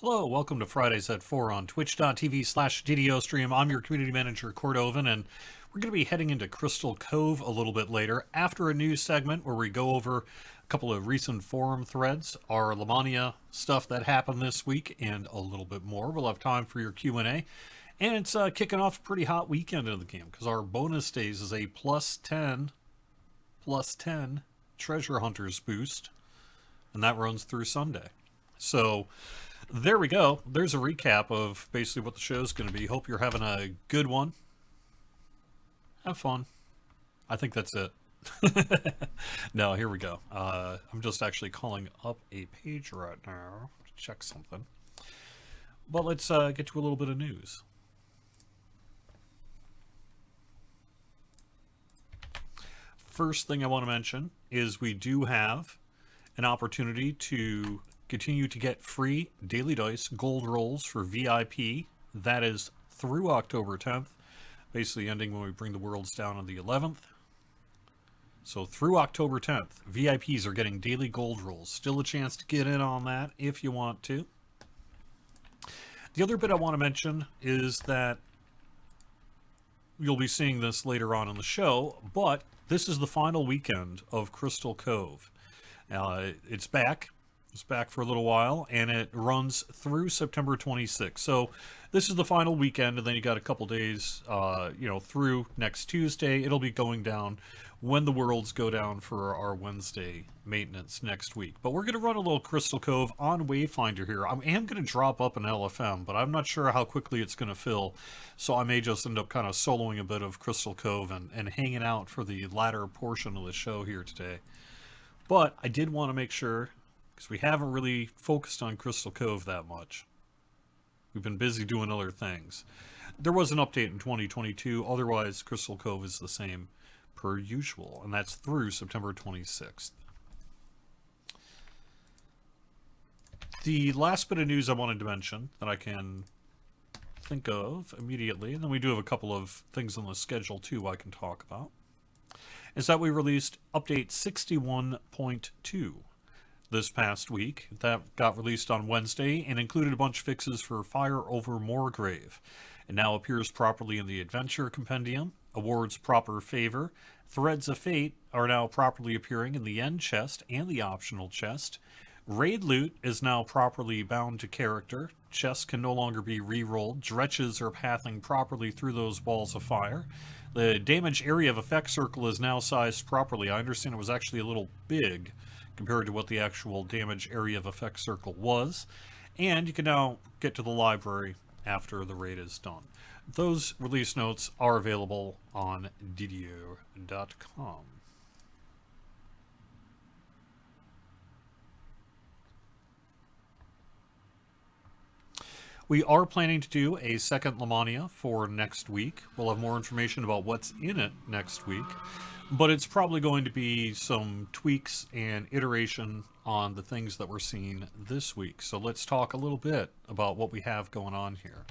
Hello, welcome to Fridays at 4 on twitch.tv/DDO stream. I'm your community manager, Cordovan, and we're going to be heading into Crystal Cove a little bit later after a news segment where we go over a couple of recent forum threads, our Lamania stuff that happened this week, and a little bit more. We'll have time for your Q&A. And it's kicking off a pretty hot weekend of the game because our bonus days is a plus 10 treasure hunters boost, and that runs through Sunday. So there we go. There's a recap of basically what the show's going to be. Hope you're having a good one. Have fun. I think that's it. No, here we go. I'm just actually calling up a page right now to check something. But let's get to a little bit of news. First thing I want to mention is we do have an opportunity to continue to get free Daily Dice gold rolls for VIP. That is through October 10th, basically ending when we bring the worlds down on the 11th. So through October 10th, VIPs are getting daily gold rolls. Still a chance to get in on that if you want to. The other bit I want to mention is that you'll be seeing this later on in the show, but this is the final weekend of Crystal Cove. It's back. It's back for a little while, and it runs through September 26th. So this is the final weekend, and then you got a couple days, through next Tuesday. It'll be going down when the worlds go down for our Wednesday maintenance next week. But we're going to run a little Crystal Cove on Wayfinder here. I am going to drop up an LFM, but I'm not sure how quickly it's going to fill. So I may just end up kind of soloing a bit of Crystal Cove and hanging out for the latter portion of the show here today. But I did want to make sure, because we haven't really focused on Crystal Cove that much. We've been busy doing other things. There was an update in 2022. Otherwise, Crystal Cove is the same per usual, and that's through September 26th. The last bit of news I wanted to mention that I can think of immediately, and then we do have a couple of things on the schedule too I can talk about, is that we released update 61.2 this past week. That got released on Wednesday and included a bunch of fixes for Fire over Moorgrave. It now appears properly in the Adventure Compendium, awards proper favor. Threads of Fate are now properly appearing in the end chest and the optional chest. Raid loot is now properly bound to character. Chests can no longer be re-rolled. Dretches are pathing properly through those balls of fire. The damage area of effect circle is now sized properly. I understand it was actually a little big compared to what the actual damage area of effect circle was. And you can now get to the library after the raid is done. Those release notes are available on DDO.com. We are planning to do a second Lamania for next week. We'll have more information about what's in it next week. But it's probably going to be some tweaks and iteration on the things that we're seeing this week. So let's talk a little bit about what we have going on here.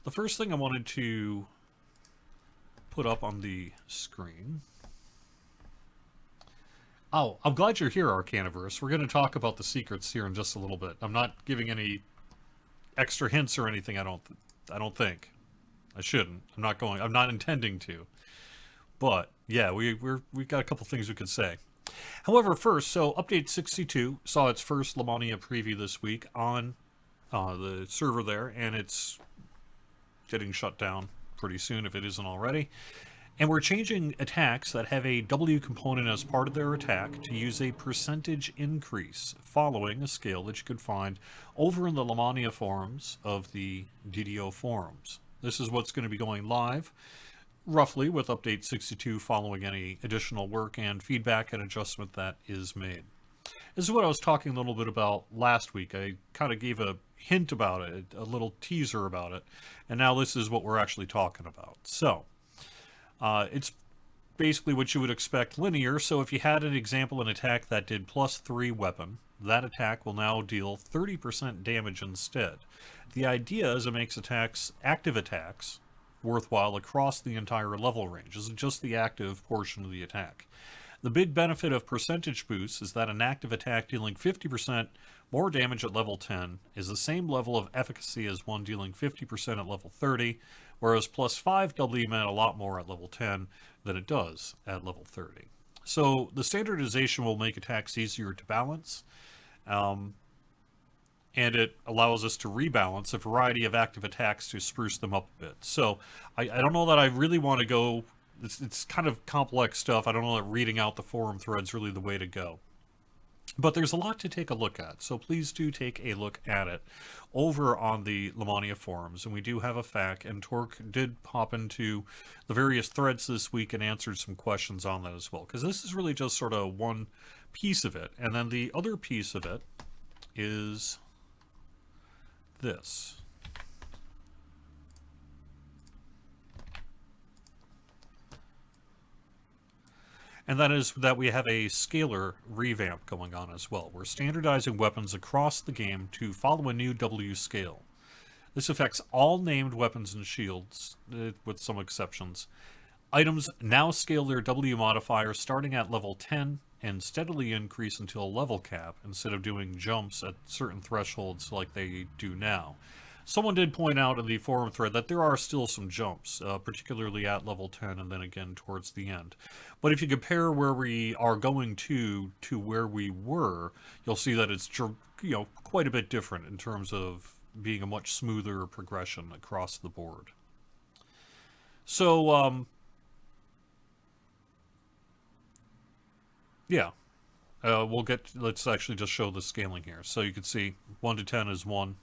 The first thing I wanted to put up on the screen. Oh, I'm glad you're here, Arcaniverse. We're going to talk about the secrets here in just a little bit. I'm not giving any extra hints or anything. I don't think. I shouldn't. I'm not intending to. But yeah, we've got a couple things we could say. However, first, so update 62 saw its first Lamania preview this week on the server there, and it's getting shut down pretty soon if it isn't already. And we're changing attacks that have a W component as part of their attack to use a percentage increase following a scale that you could find over in the Lamania forums of the DDO forums. This is what's going to be going live roughly with update 62 following any additional work and feedback and adjustment that is made. This is what I was talking a little bit about last week. I kind of gave a hint about it, a little teaser about it, and now this is what we're actually talking about. So, it's basically what you would expect linear. So if you had an example, an attack that did +3 weapon, that attack will now deal 30% damage instead. The idea is it makes attacks, active attacks, worthwhile across the entire level range. This is just the active portion of the attack. The big benefit of percentage boosts is that an active attack dealing 50% more damage at level 10 is the same level of efficacy as one dealing 50% at level 30, whereas plus 5 W meant a lot more at level 10 than it does at level 30. So the standardization will make attacks easier to balance, um, and it allows us to rebalance a variety of active attacks to spruce them up a bit. So I don't know that I really want to go. It's kind of complex stuff. I don't know that reading out the forum thread's really the way to go. But there's a lot to take a look at, so please do take a look at it over on the Lamania forums. And we do have a FAQ, and Torque did pop into the various threads this week and answered some questions on that as well, because this is really just sort of one piece of it. And then the other piece of it is this. And that is that we have a scalar revamp going on as well. We're standardizing weapons across the game to follow a new W scale. This affects all named weapons and shields, with some exceptions. Items now scale their W modifier starting at level 10 and steadily increase until a level cap, instead of doing jumps at certain thresholds like they do now. Someone did point out in the forum thread that there are still some jumps, particularly at level 10 and then again towards the end. But if you compare where we are going to where we were, you'll see that it's quite a bit different in terms of being a much smoother progression across the board. So, yeah. Let's actually just show the scaling here. So you can see 1 to 10 is 1.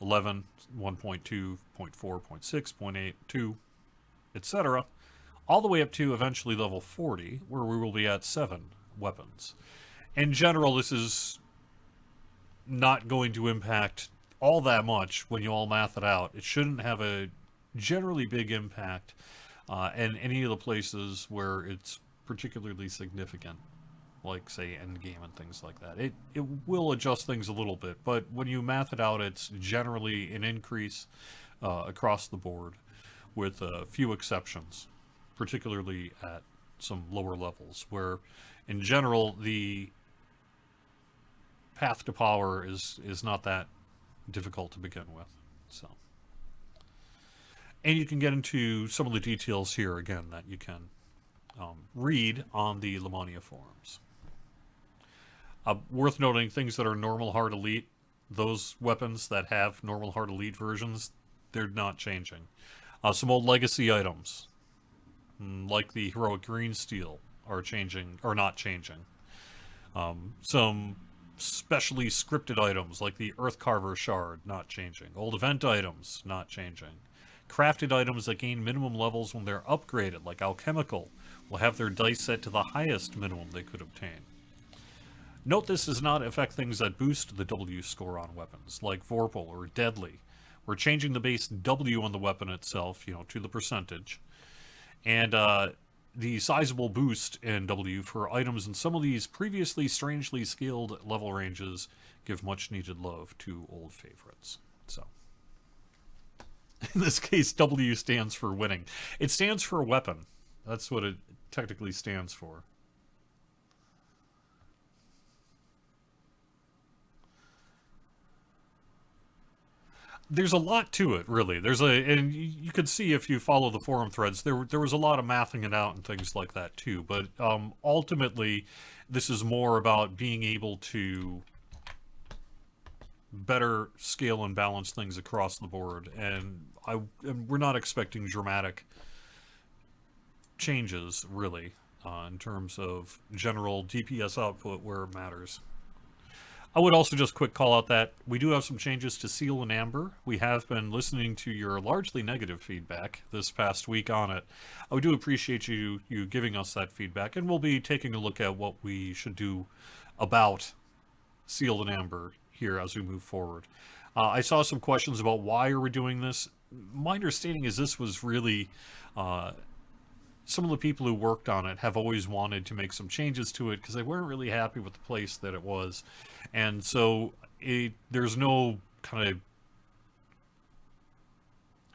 11, 1.2, 0.4, 0.6, 0.8, 2, etc. All the way up to eventually level 40, where we will be at 7 weapons. In general, this is not going to impact all that much when you all math it out. It shouldn't have a generally big impact in any of the places where it's particularly significant, like say endgame and things like that. It will adjust things a little bit, but when you math it out, it's generally an increase across the board, with a few exceptions, particularly at some lower levels, where in general the path to power is not that difficult to begin with. So, and you can get into some of the details here again that you can read on the Lamania forums. Worth noting, things that are normal hard elite, those weapons that have normal hard elite versions, they're not changing. Some old legacy items, like the heroic green steel, are not changing. Some specially scripted items like the Earthcarver shard, not changing. Old event items, not changing. Crafted items that gain minimum levels when they're upgraded, like alchemical, will have their dice set to the highest minimum they could obtain. Note this does not affect things that boost the W score on weapons, like Vorpal or Deadly. We're changing the base W on the weapon itself, to the percentage. And the sizable boost in W for items in some of these previously strangely scaled level ranges give much needed love to old favorites. So, in this case, W stands for winning. It stands for weapon. That's what it technically stands for. There's a lot to it, really. And you could see if you follow the forum threads, there was a lot of mathing it out and things like that too. But ultimately, this is more about being able to better scale and balance things across the board. And we're not expecting dramatic changes, really, in terms of general DPS output where it matters. I would also just quick call out that we do have some changes to Seal and Amber. We have been listening to your largely negative feedback this past week on it. I do appreciate you giving us that feedback, and we'll be taking a look at what we should do about Seal and Amber here as we move forward. I saw some questions about why are we doing this. My understanding is this was really... some of the people who worked on it have always wanted to make some changes to it because they weren't really happy with the place that it was. And so there's no kind of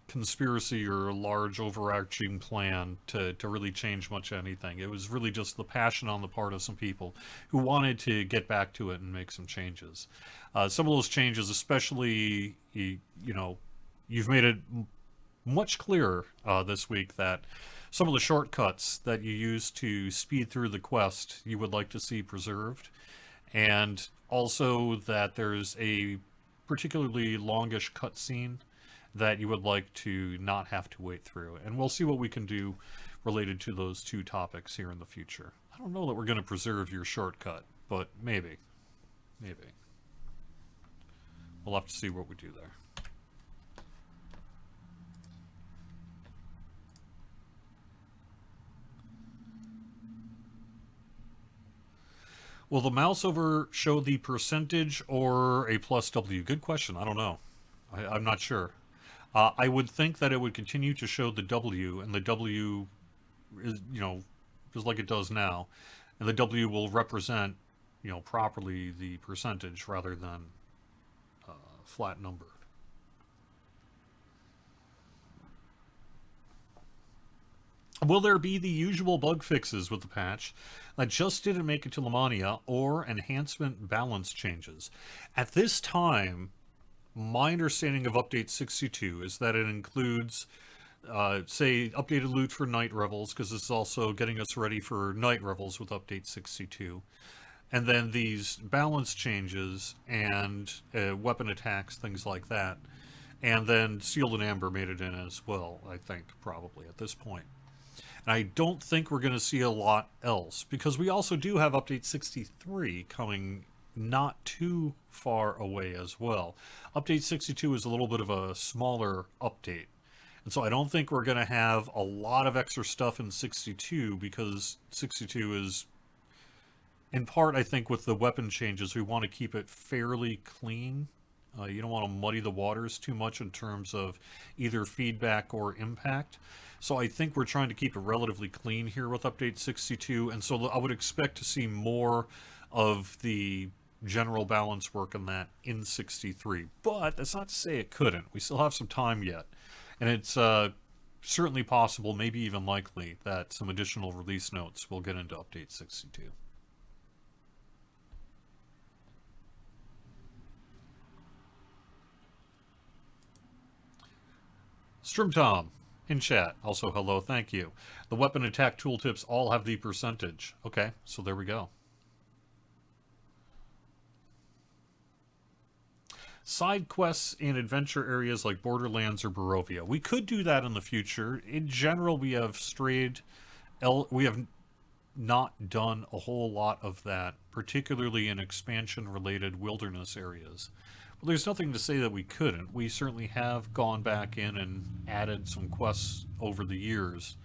conspiracy or a large overarching plan to really change much anything. It was really just the passion on the part of some people who wanted to get back to it and make some changes. Some of those changes, especially, you know, you've made it much clearer this week that some of the shortcuts that you use to speed through the quest you would like to see preserved, and also that there's a particularly longish cutscene that you would like to not have to wait through. And we'll see what we can do related to those two topics here in the future. I don't know that we're going to preserve your shortcut, but maybe. Maybe. We'll have to see what we do there. Will the mouse over show the percentage or a plus W? Good question. I don't know. I'm not sure. I would think that it would continue to show the W, and the W is, you know, just like it does now, and the W will represent, you know, properly the percentage rather than flat number. Will there be the usual bug fixes with the patch that just didn't make it to Lamania or enhancement balance changes? At this time, my understanding of Update 62 is that it includes, say, updated loot for Night Revels, because it's also getting us ready for Night Revels with Update 62. And then these balance changes and weapon attacks, things like that. And then Sealed and Amber made it in as well, I think, probably at this point. And I don't think we're going to see a lot else, because we also do have Update 63 coming not too far away as well. Update 62 is a little bit of a smaller update. And so I don't think we're going to have a lot of extra stuff in 62, because 62 is, in part, I think, with the weapon changes, we want to keep it fairly clean. You don't want to muddy the waters too much in terms of either feedback or impact. So I think we're trying to keep it relatively clean here with Update 62, and so I would expect to see more of the general balance work on that in 63. But that's not to say it couldn't. We still have some time yet. And it's certainly possible, maybe even likely, that some additional release notes will get into Update 62. Strimtom in chat. Also, hello, thank you. The weapon attack tooltips all have the percentage. Okay, so there we go. Side quests in adventure areas like Borderlands or Barovia. We could do that in the future. In general, we have we have not done a whole lot of that, particularly in expansion-related wilderness areas. Well, there's nothing to say that we couldn't. We certainly have gone back in and added some quests over the years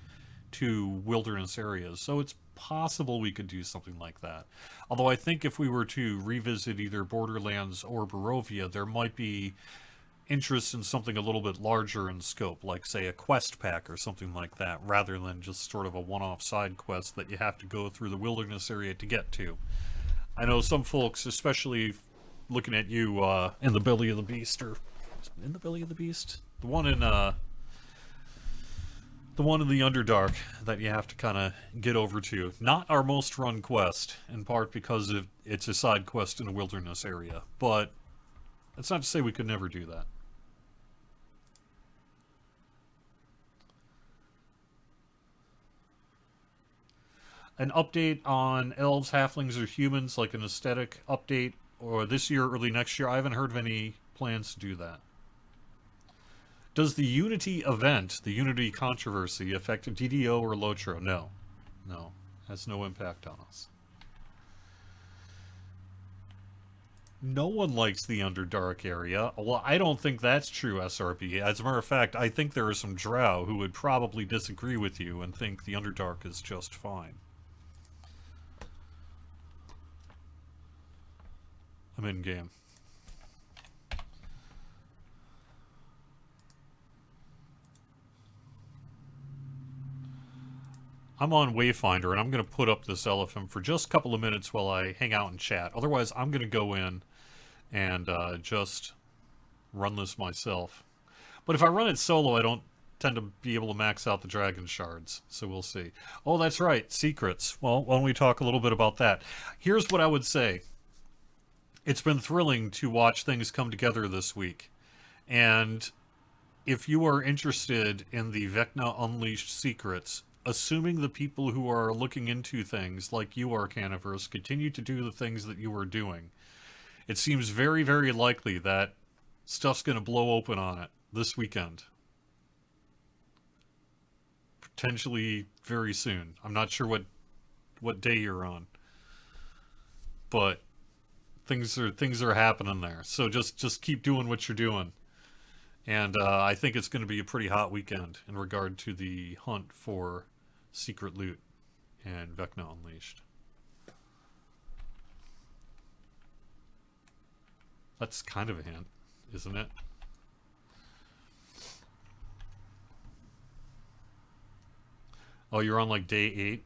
to wilderness areas, so it's possible we could do something like that. Although I think if we were to revisit either Borderlands or Barovia, there might be interest in something a little bit larger in scope, like, say, a quest pack or something like that, rather than just sort of a one-off side quest that you have to go through the wilderness area to get to. I know some folks, especially looking at you in the Belly of the Beast, or in the Belly of the Beast? The one in the Underdark that you have to kind of get over to. Not our most run quest, in part because it's a side quest in a wilderness area, but that's not to say we could never do that. An update on elves, halflings, or humans, like an aesthetic update, or this year, early next year. I haven't heard of any plans to do that. Does the Unity event, the Unity controversy, affect DDO or Lotro? No. No. Has no impact on us. No one likes the Underdark area. Well, I don't think that's true, SRB. As a matter of fact, I think there are some drow who would probably disagree with you and think the Underdark is just fine. I'm in game. I'm on Wayfinder, and I'm going to put up this elephant for just a couple of minutes while I hang out and chat. Otherwise, I'm going to go in and just run this myself. But if I run it solo, I don't tend to be able to max out the dragon shards. So we'll see. Oh, that's right. Secrets. Well, why don't we talk a little bit about that? Here's what I would say. It's been thrilling to watch things come together this week. And if you are interested in the Vecna Unleashed secrets, assuming the people who are looking into things like you are, Caniverse, continue to do the things that you are doing, it seems very, very likely that stuff's going to blow open on it this weekend. Potentially very soon. I'm not sure what day you're on, but things are happening there. So just keep doing what you're doing. And I think it's going to be a pretty hot weekend in regard to the hunt for secret loot and Vecna Unleashed. That's kind of a hint, isn't it? Oh, you're on like day 8,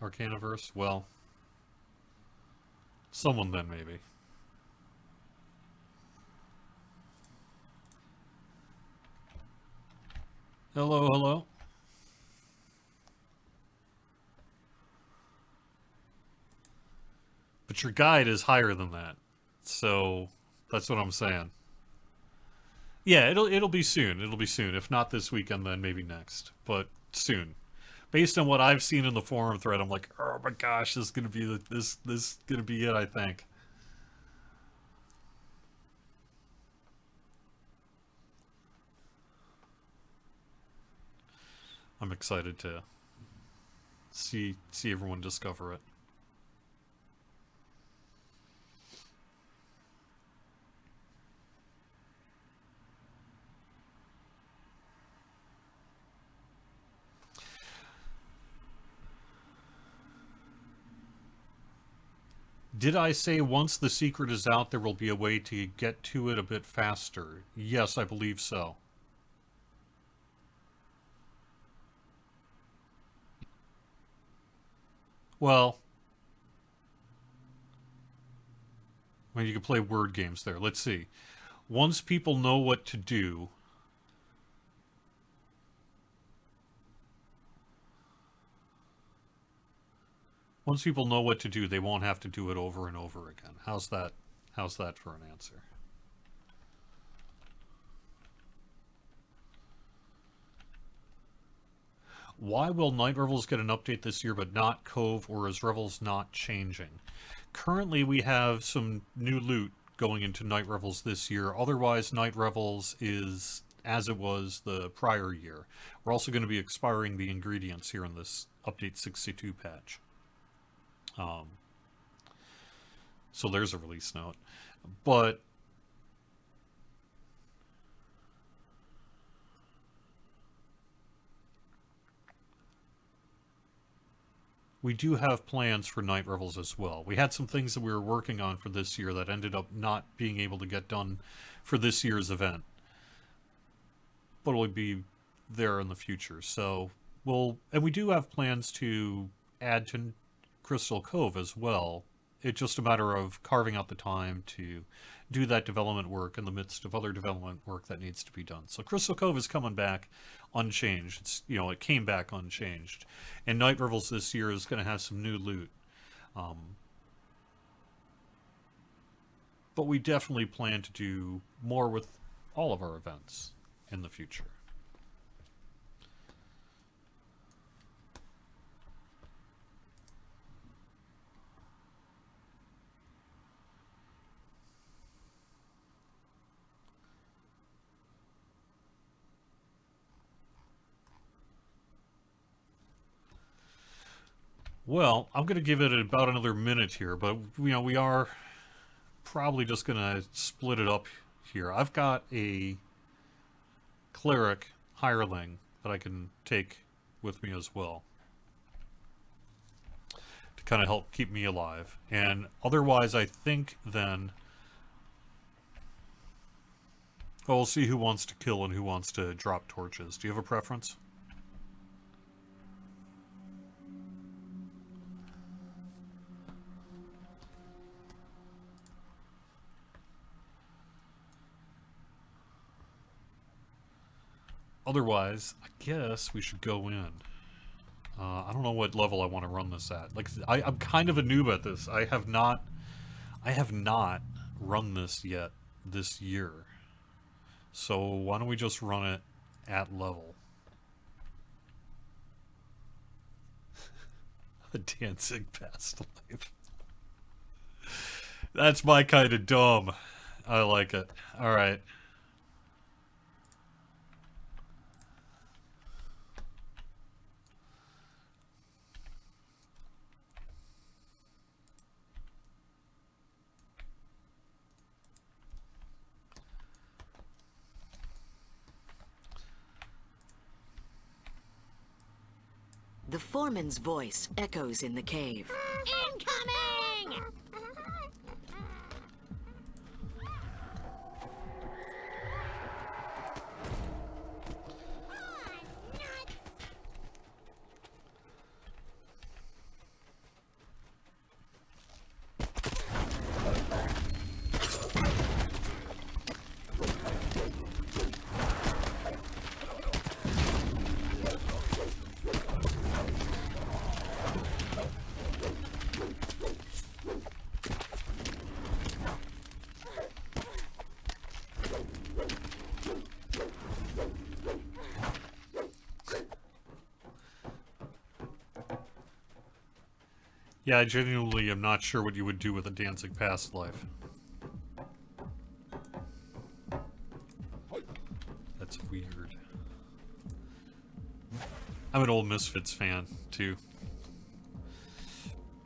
Arcaniverse? Well, someone then maybe. Hello, hello. But your guide is higher than that. So that's what I'm saying. Yeah, it'll be soon. It'll be soon. If not this weekend, then maybe next. But soon. Based on what I've seen in the forum thread, I'm like, oh my gosh, this is gonna be this is gonna be it. I think. I'm excited to see everyone discover it. Did I say once the secret is out, there will be a way to get to it a bit faster? Yes, I believe so. Well, I mean, you can play word games there. Let's see. Once people know what to do, they won't have to do it over and over again. How's that? How's that for an answer? Why will Night Revels get an update this year but not Cove, or is Revels not changing? Currently, we have some new loot going into Night Revels this year. Otherwise, Night Revels is as it was the prior year. We're also going to be expiring the ingredients here in this Update 62 patch. Um, so there's a release note. But we do have plans for Night Revels as well. We had some things that we were working on for this year that ended up not being able to get done for this year's event. But it'll be there in the future. So and we do have plans to add to Crystal Cove as well. It's just a matter of carving out the time to do that development work in the midst of other development work that needs to be done. So Crystal Cove is coming back unchanged. It came back unchanged. And Night Revels this year is going to have some new loot. But we definitely plan to do more with all of our events in the future. Well, I'm going to give it about another minute here, but we are probably just going to split it up here. I've got a cleric hireling that I can take with me as well to kind of help keep me alive. And otherwise, I think then, well, we'll see who wants to kill and who wants to drop torches. Do you have a preference? Otherwise, I guess we should go in. I don't know what level I want to run this at. Like, I'm kind of a noob at this. I have not run this yet this year. So why don't we just run it at level? A dancing past life. That's my kind of dumb. I like it. Alright. The foreman's voice echoes in the cave. Incoming! Yeah, I genuinely am not sure what you would do with a dancing past life. That's weird. I'm an old Misfits fan, too.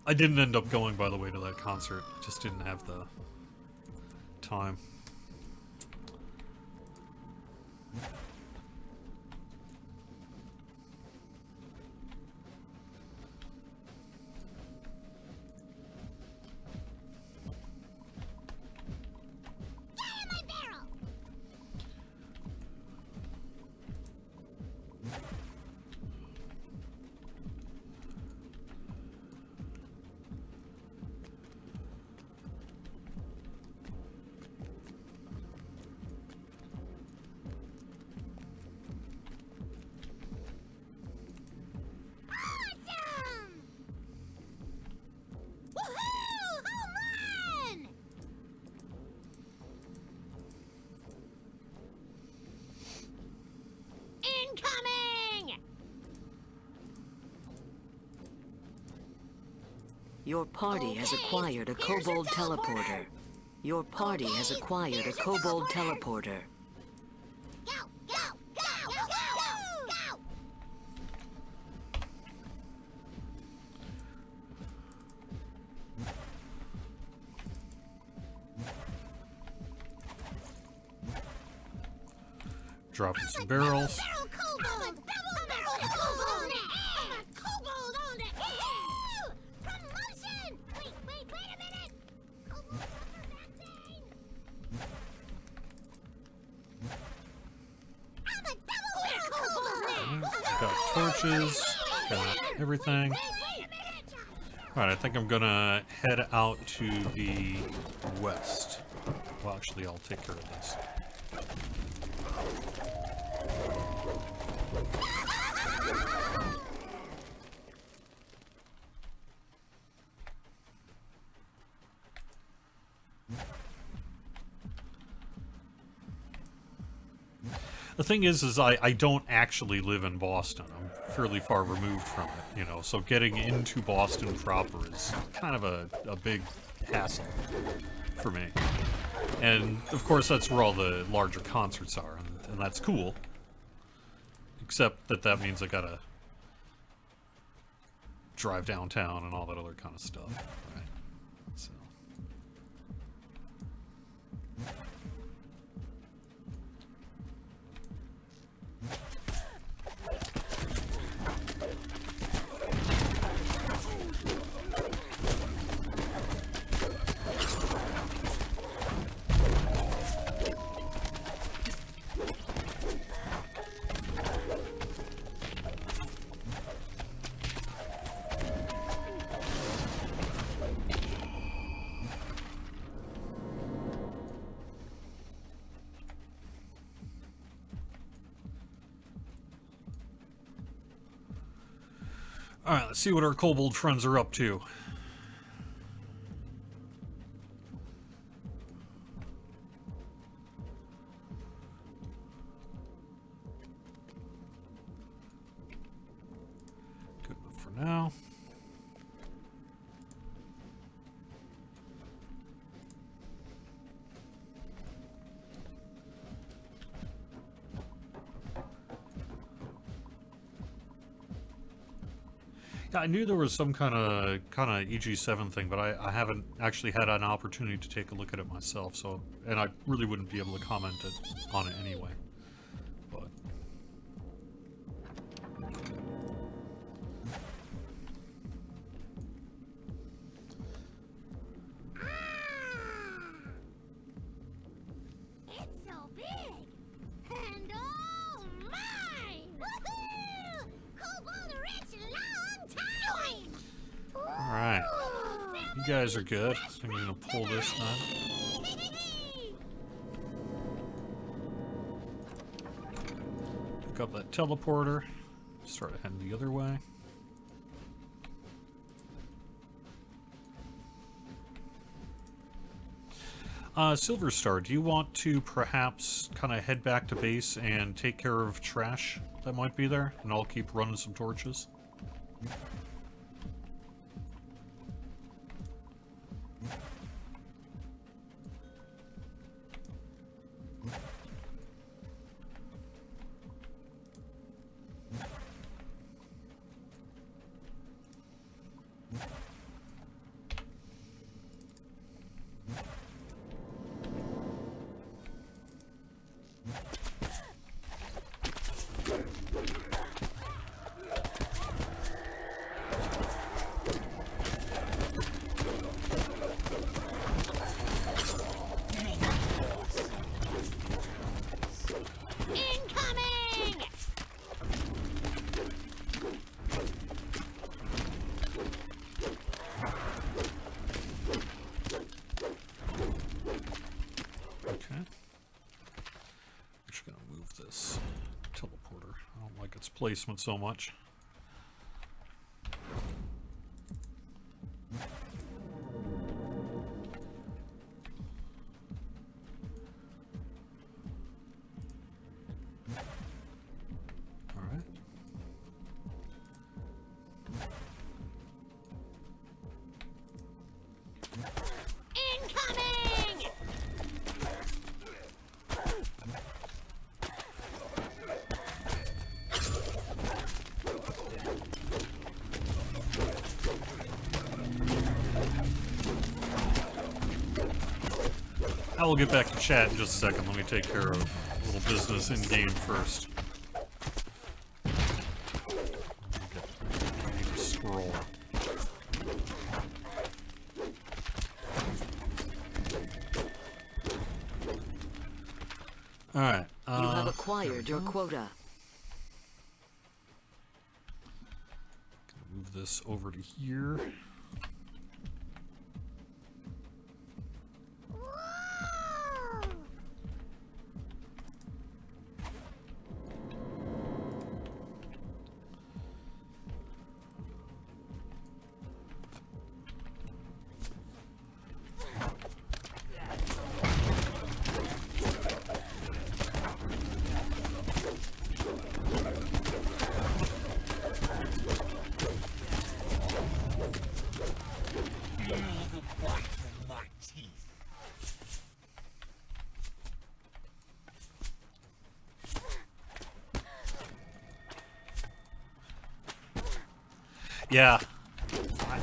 I didn't end up going, by the way, to that concert. Just didn't have the time. Your party has acquired a kobold teleporter. Your party has acquired a kobold teleporter. Go, go, go, go, go, go! Dropping some barrels. Got torches, got everything. Alright, I think I'm gonna head out to the west. Well, actually, I'll take care of this. The thing is I don't actually live in Boston. I'm fairly far removed from it, you know, so getting into Boston proper is kind of a big hassle for me. And, of course, that's where all the larger concerts are, and that's cool. Except that that means I gotta drive downtown and all that other kind of stuff, right? So... Alright, let's see what our kobold friends are up to. Good enough for now. Yeah, I knew there was some kind of EG7 thing, but I haven't actually had an opportunity to take a look at it myself. So, and I really wouldn't be able to comment on it anyway. But It's so big! And all mine! Woohoo! Kobold rich long time! all right, you guys are good. I'm gonna pull this then. Pick up that teleporter. Start heading the other way. Silver Star, do you want to perhaps kind of head back to base and take care of trash that might be there? And I'll keep running some torches. Incoming! Okay. I'm just gonna move this teleporter. I don't like its placement so much. All right. Incoming! I will get back to chat in just a second. Let me take care of a little business in game first. I need to scroll. All right. You have acquired your quota. Move this over to here. Whoa! Yeah,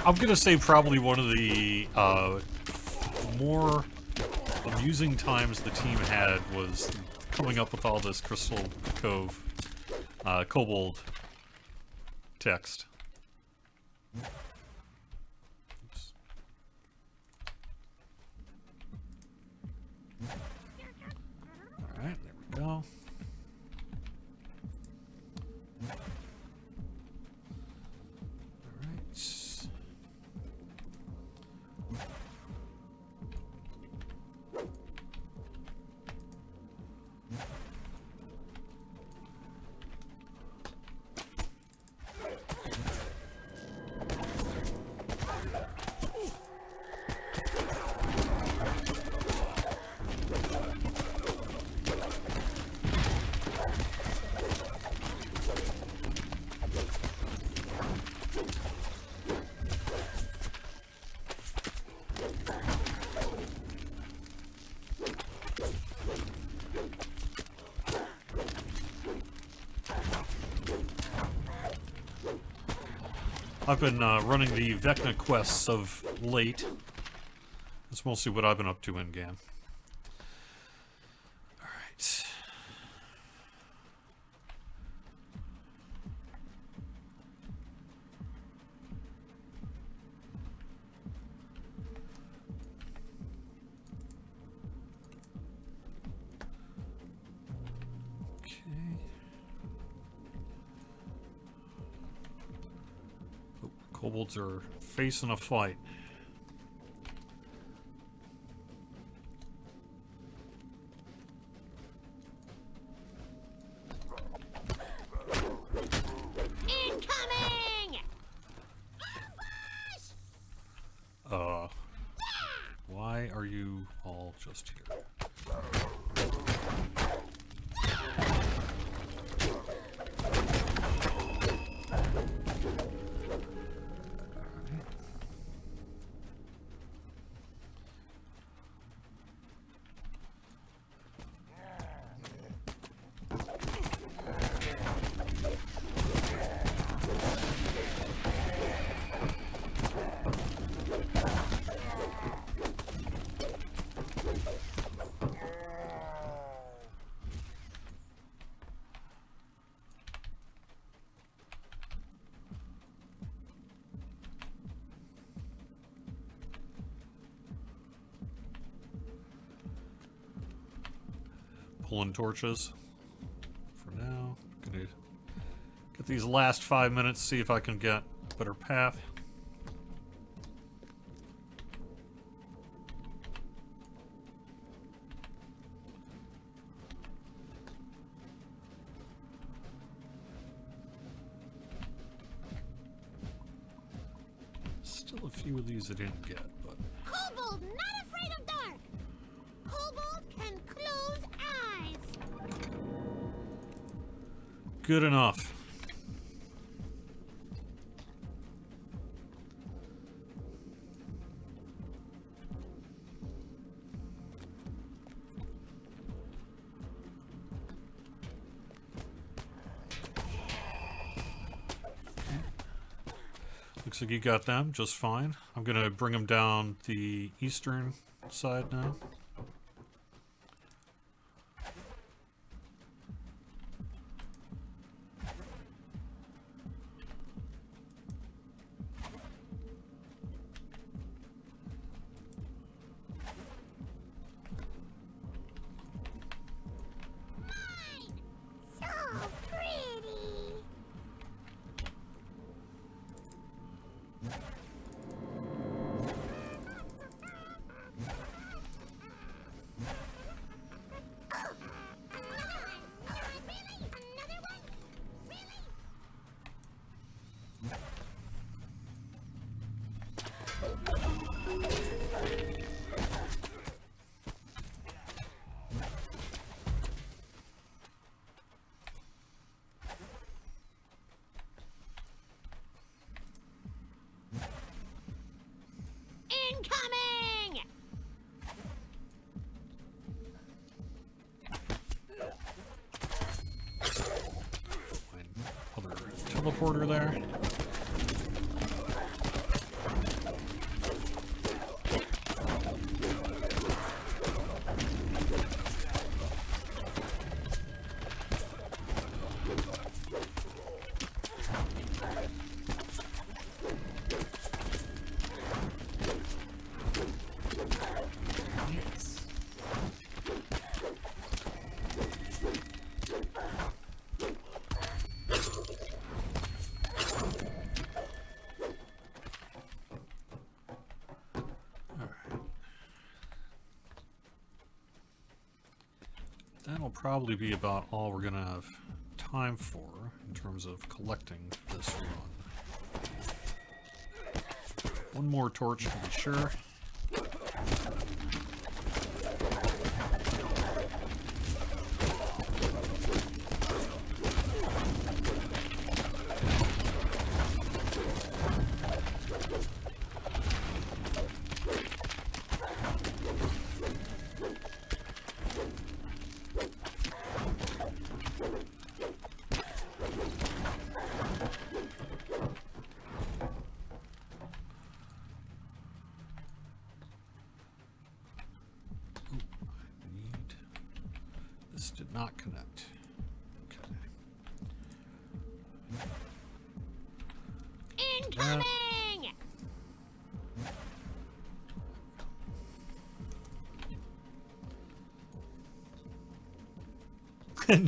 I'm gonna say probably one of the more amusing times the team had was coming up with all this Crystal Cove kobold text. Oops. All right, there we go. I've been running the Vecna quests of late. That's mostly what I've been up to in game. Alright. Kobolds are facing a fight. Incoming! Why are you all just here? Pulling torches for now. Gonna get these last 5 minutes, see if I can get a better path. Still a few of these I didn't get, but Kobold not afraid of dark. Kobold can close eyes. good enough. Looks like you got them just fine. I'm gonna bring them down the eastern side now. So pretty. Really? Another one? Really? Incoming! Other teleporter there. That'll probably be about all we're gonna have time for in terms of collecting this run. One more torch to be sure. not connect. Okay. Incoming!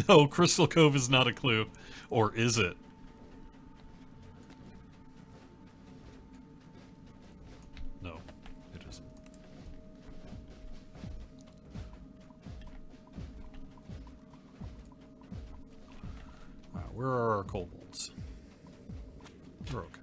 No, Crystal Cove is not a clue. Or is it? No, it isn't. Wow, where are our kobolds? We're okay.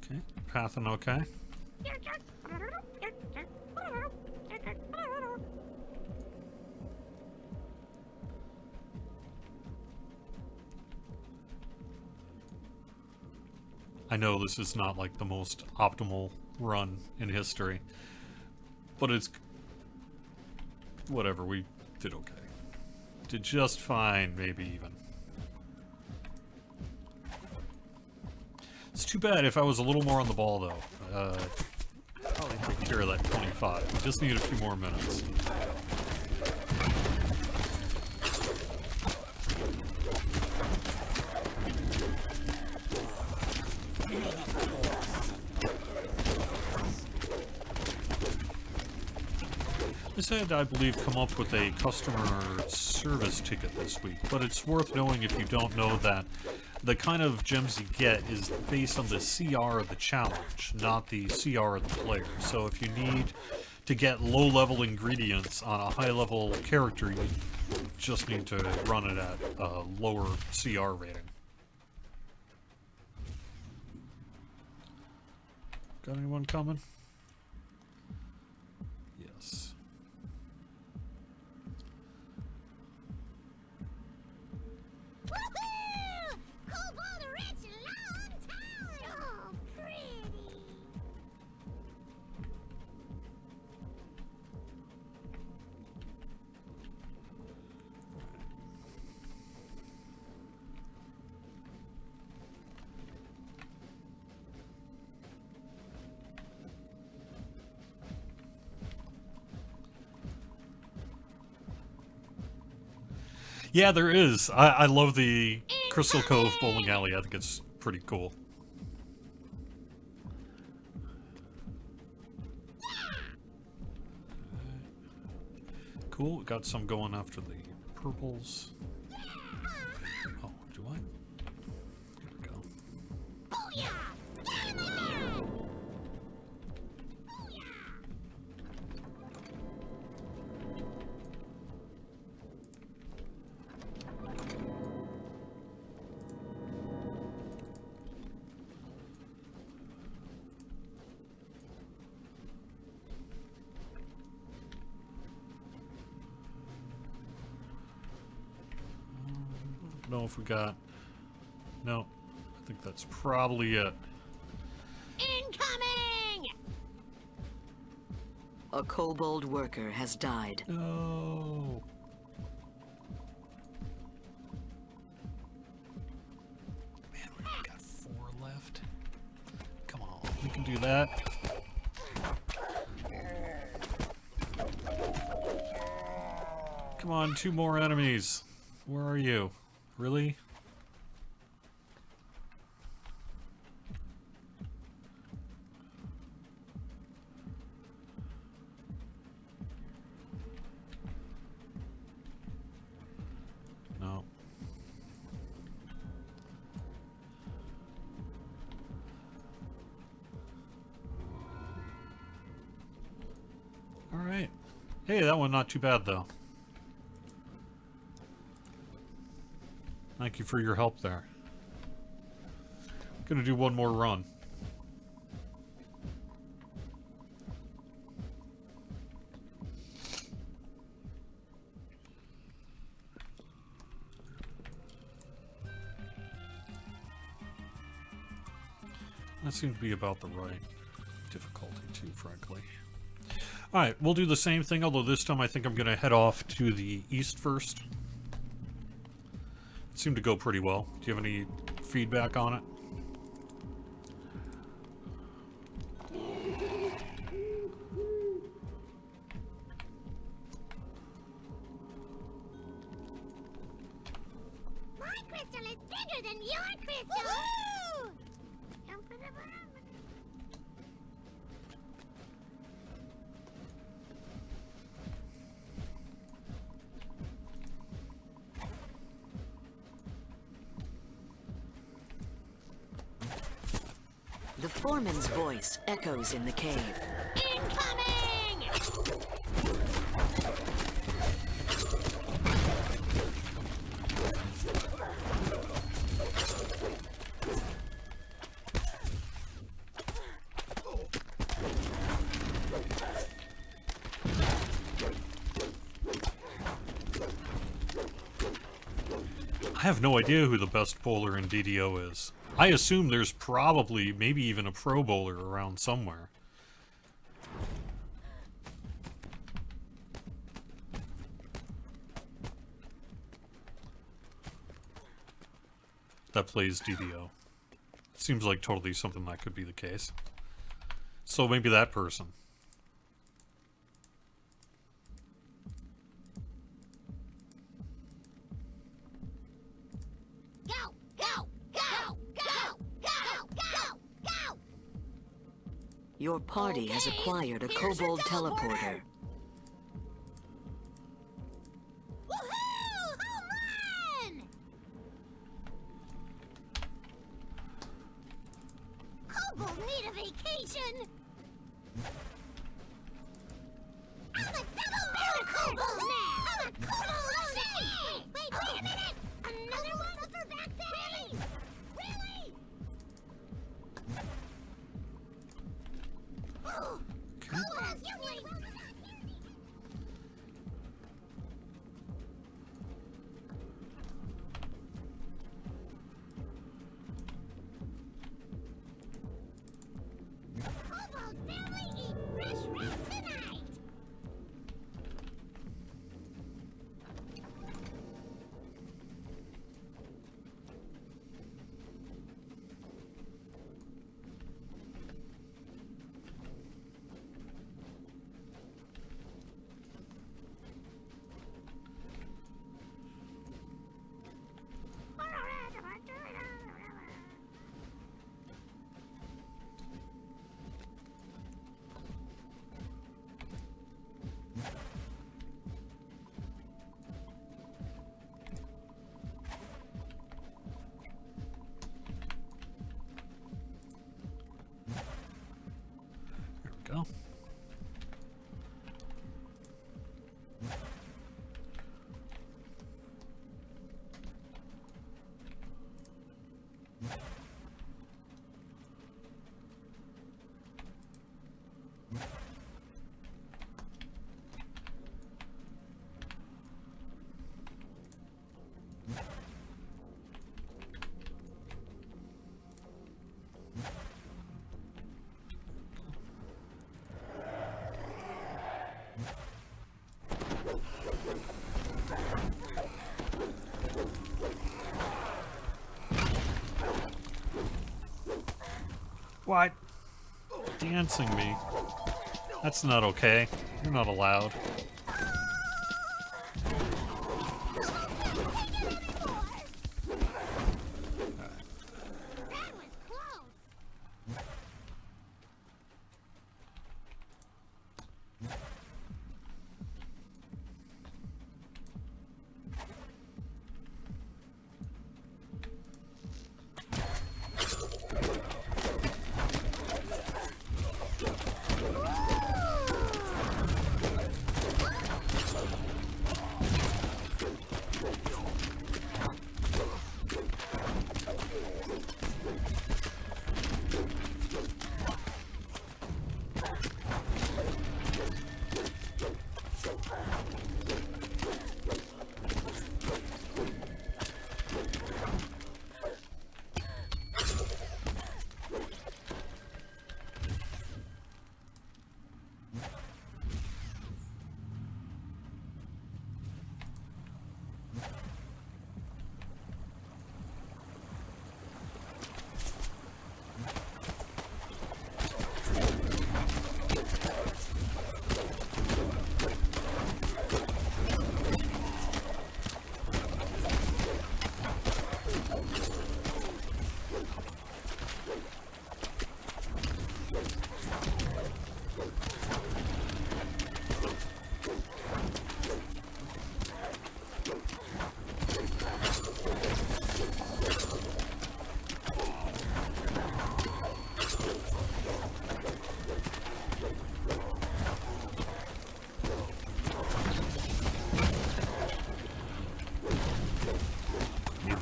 Okay, Pathin okay. I know this is not like the most optimal run in history, but it's whatever, we did okay. Did just fine, maybe even. It's too bad if I was a little more on the ball though. Probably take care of that 25. We just need a few more minutes. This had, I believe, come up with a customer service ticket this week, but it's worth knowing if you don't know that the kind of gems you get is based on the CR of the challenge, not the CR of the player. So if you need to get low-level ingredients on a high-level character, you just need to run it at a lower CR rating. Got anyone coming? Yes. Woohoo! Cobalt rich long tower! So pretty! Yeah, there is. I love the Crystal Cove bowling alley. I think it's pretty cool. Cool. We got some going after the purples. Oh, do I? There we go. Booyah! Get in the barrel! Booyah! Don't know if we got... No. I think that's probably it. Incoming! A kobold worker has died. No. Man, we only got 4 left. Come on, we can do that. Come on, 2 more enemies. Where are you? Really? No. All right. Hey, that one not too bad though. Thank you for your help there. Gonna do one more run. That seems to be about the right difficulty too, frankly. Alright, we'll do the same thing, although this time I think I'm going to head off to the east first. It seemed to go pretty well. Do you have any feedback on it? My crystal is bigger than your crystal! Woohoo! The foreman's voice echoes in the cave. Incoming! I have no idea who the best bowler in DDO is. I assume there's probably, maybe even a pro bowler around somewhere. That plays DDO. Seems like totally something that could be the case. So maybe that person. Go! Go! Go! Go! Go! Go! Go! Your party has Okay, acquired a here's your kobold teleporter. teleporter. Woohoo! Home run! Kobolds need a vacation! I'm a double kobold now! I'm a kobold now! Wait a minute! Another one for back then? Really? Kobolds, you wait! Kobold family eat fresh rat tonight! There we go. What? Dancing me. That's not okay. You're not allowed. That was close!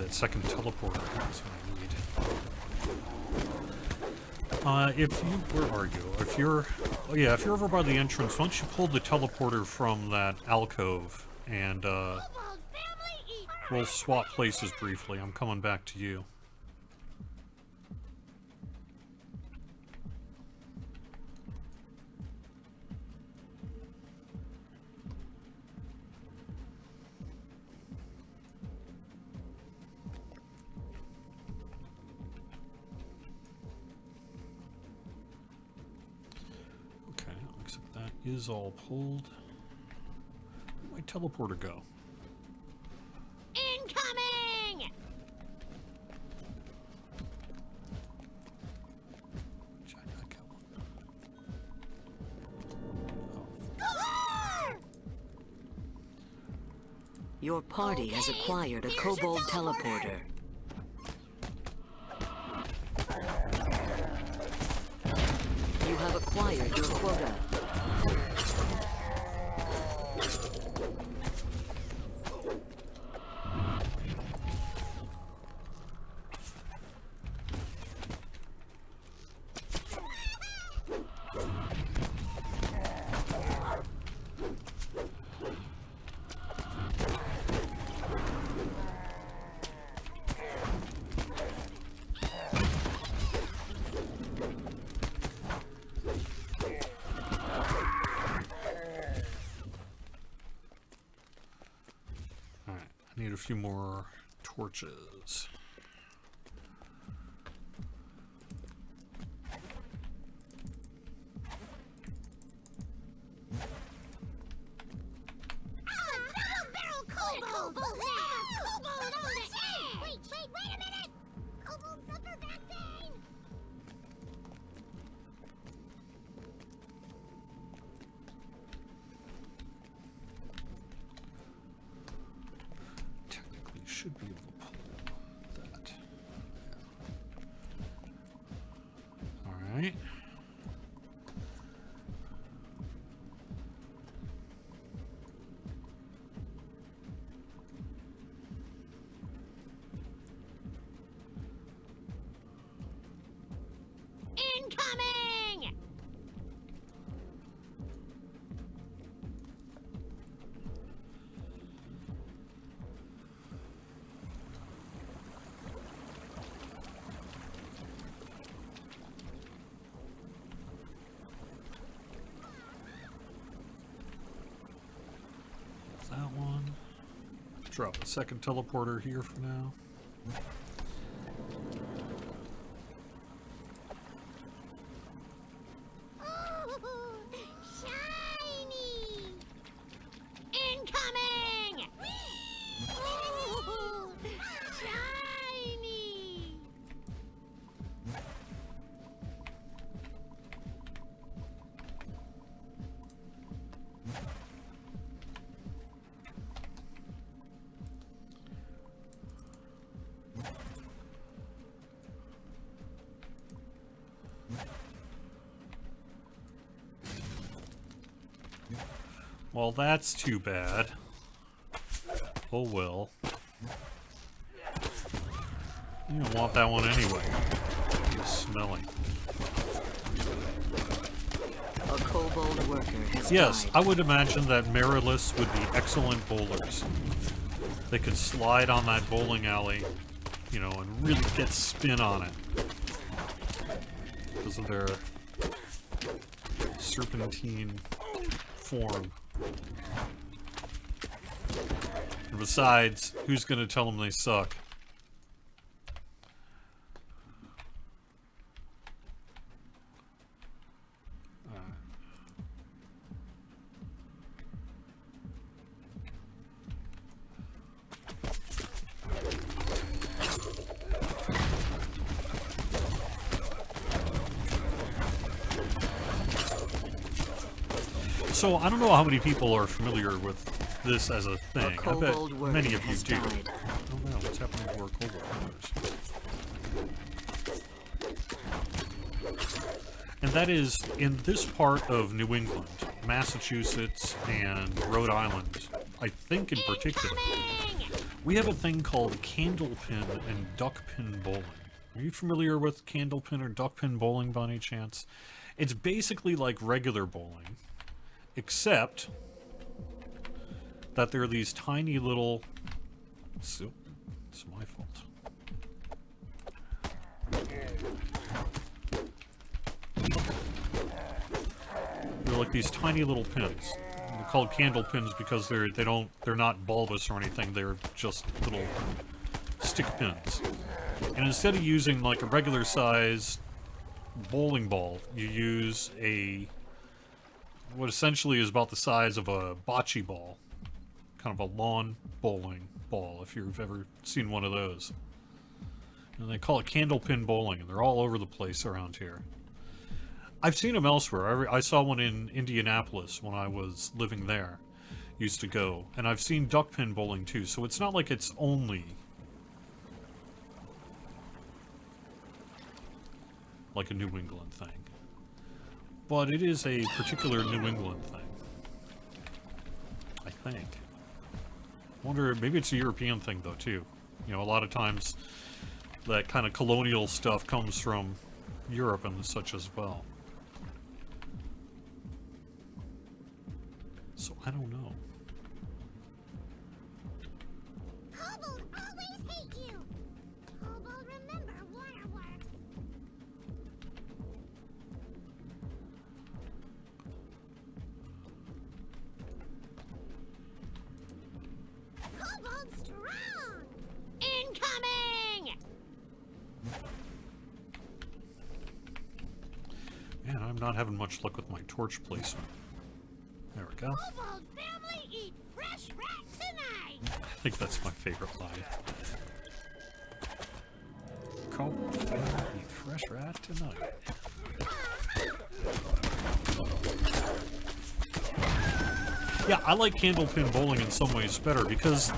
that second teleporter. That's what I need. If you, where are you? If you're, oh yeah, if you're over by the entrance, why don't you pull the teleporter from that alcove, and we'll swap places briefly. I'm coming back to you. Is all pulled. Where'd my teleporter go? Incoming! Your party has acquired a kobold teleporter. You have acquired your quota. Need a few more torches. Wait a minute! Kobold suffer back pain! Should be able to pull that. Alright. Incoming! That one. Drop a second teleporter here for now. Ooh, shiny! Incoming! Ooh, shiny! Well, that's too bad. Oh well. You don't want that one anyway. It's smelling. A kobold worker has Yes, died. I would imagine that Marilis would be excellent bowlers. They could slide on that bowling alley, you know, and really get spin on it. Because of their serpentine form. And besides, who's going to tell them they suck? So, I don't know how many people are familiar with this as a thing. I bet many of you do. Died. Oh no, what's happening to our kobold workers? And that is, in this part of New England, Massachusetts, and Rhode Island, I think in particular, We have a thing called candlepin and duckpin bowling. Are you familiar with candlepin or duckpin bowling by any chance? It's basically like regular bowling, except that there are these tiny little... So, it's my fault. They're like these tiny little pins. They're called candle pins because they're not bulbous or anything. They're just little stick pins. And instead of using like a regular size bowling ball, you use what essentially is about the size of a bocce ball. Kind of a lawn bowling ball, if you've ever seen one of those. And they call it candlepin bowling, and they're all over the place around here. I've seen them elsewhere. I saw one in Indianapolis when I was living there. Used to go. And I've seen duckpin bowling too, so it's not like it's only like a New England thing. But it is a particular New England thing. I think. Wonder, maybe it's a European thing though too. You know, a lot of times that kind of colonial stuff comes from Europe and such as well. So I don't know. Kobold always hate you. Kobold remember waterworks. Kobold strong. Incoming. Man, I'm not having much luck with my torch placement. There we go. Kobold family eat fresh rat tonight. I think that's my favorite line. Kobold family eat fresh rat tonight. Yeah, I like candlepin bowling in some ways better because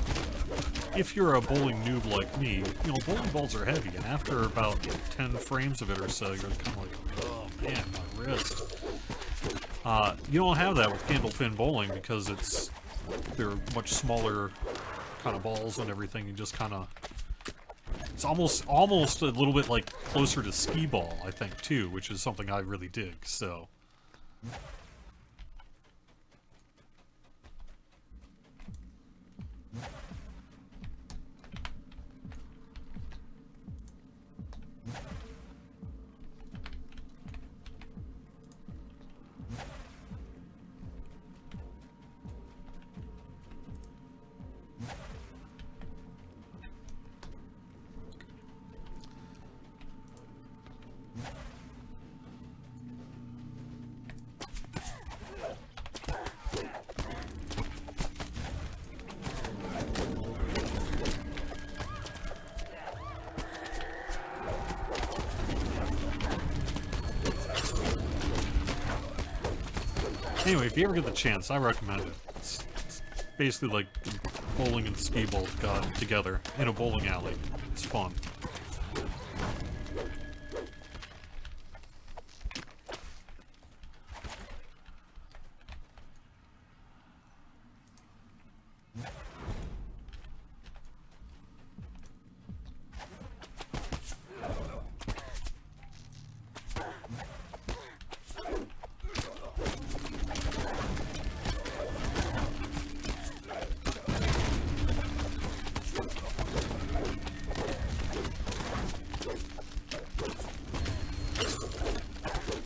if you're a bowling noob like me, you know, bowling balls are heavy, and after about 10 frames of it or so, you're kind of like, oh man, my wrist. You don't have that with candlepin bowling because they're much smaller kind of balls and everything. You just kind of, it's almost a little bit like closer to skee ball, I think, too, which is something I really dig. So. Anyway, if you ever get the chance, I recommend it. It's basically like bowling and skee balls got together in a bowling alley. It's fun.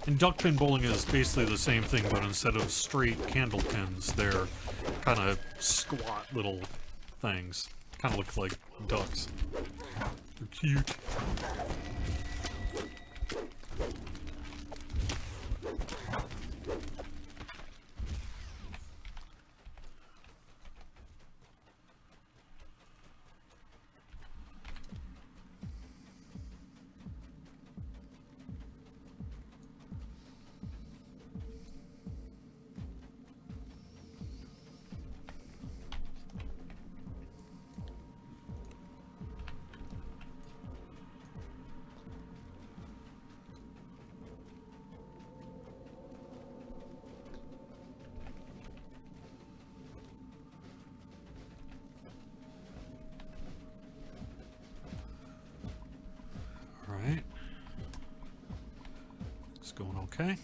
And duckpin bowling is basically the same thing, but instead of straight candle pins, they're kind of squat little things. Kind of look like ducks. They're cute. going okay.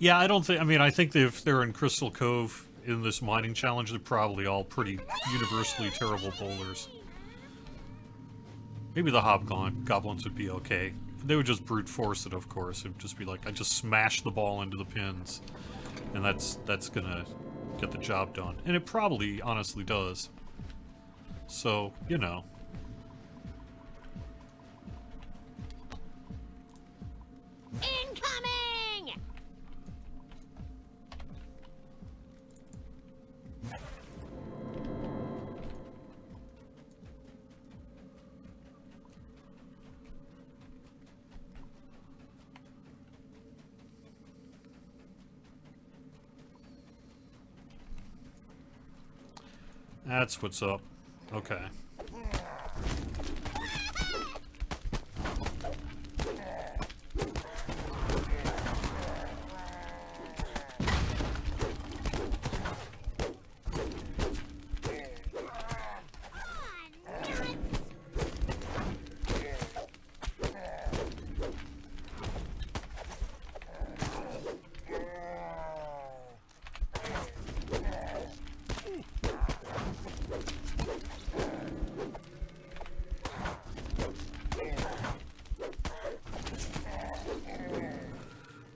Yeah, I don't think... I mean, I think that if they're in Crystal Cove in this mining challenge, they're probably all pretty universally terrible bowlers. Maybe the hobgoblins would be okay. They would just brute force it, of course. It would just be like, I just smash the ball into the pins. And that's gonna get the job done. And it probably, honestly, does. So, you know. Incoming! That's what's up. Okay.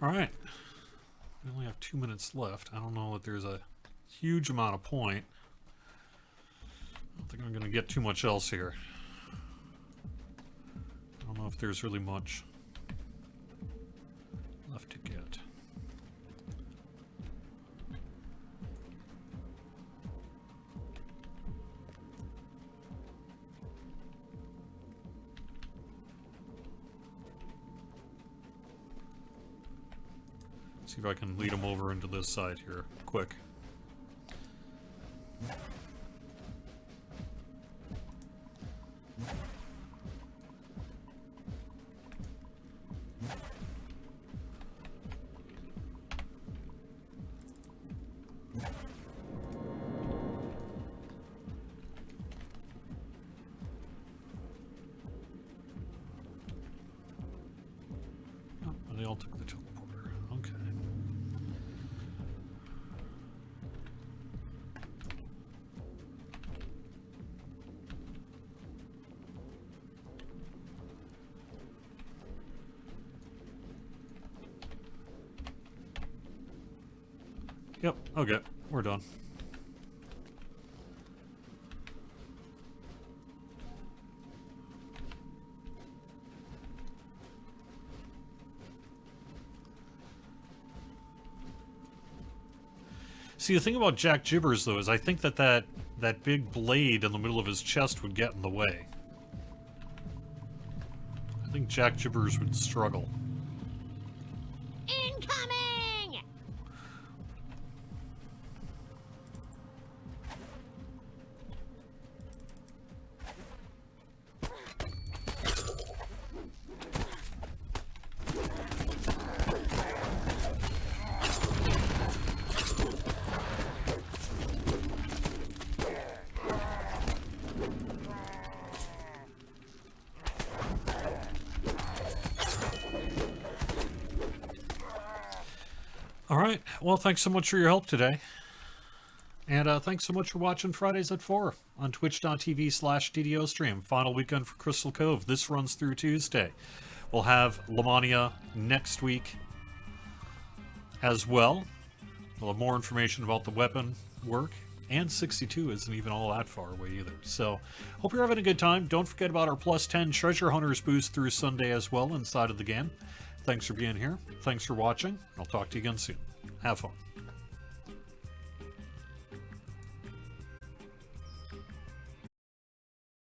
Alright. We only have 2 minutes left. I don't know that there's a huge amount of point. I don't think I'm going to get too much else here. I don't know if there's really much left to get. See if I can lead them over into this side here, quick. Oh, and they all took the teleporter. Okay. Yep, okay, we're done. See, the thing about Jack Gibbers, though, is I think that big blade in the middle of his chest would get in the way. I think Jack Gibbers would struggle. Incoming! Alright, well, thanks so much for your help today. And thanks so much for watching Fridays at 4 on twitch.tv/DDOstream. Final weekend for Crystal Cove. This runs through Tuesday. We'll have Lamania next week as well. We'll have more information about the weapon work. And 62 isn't even all that far away either. So, hope you're having a good time. Don't forget about our plus 10 Treasure Hunters boost through Sunday as well inside of the game. Thanks for being here. Thanks for watching. I'll talk to you again soon. Have fun.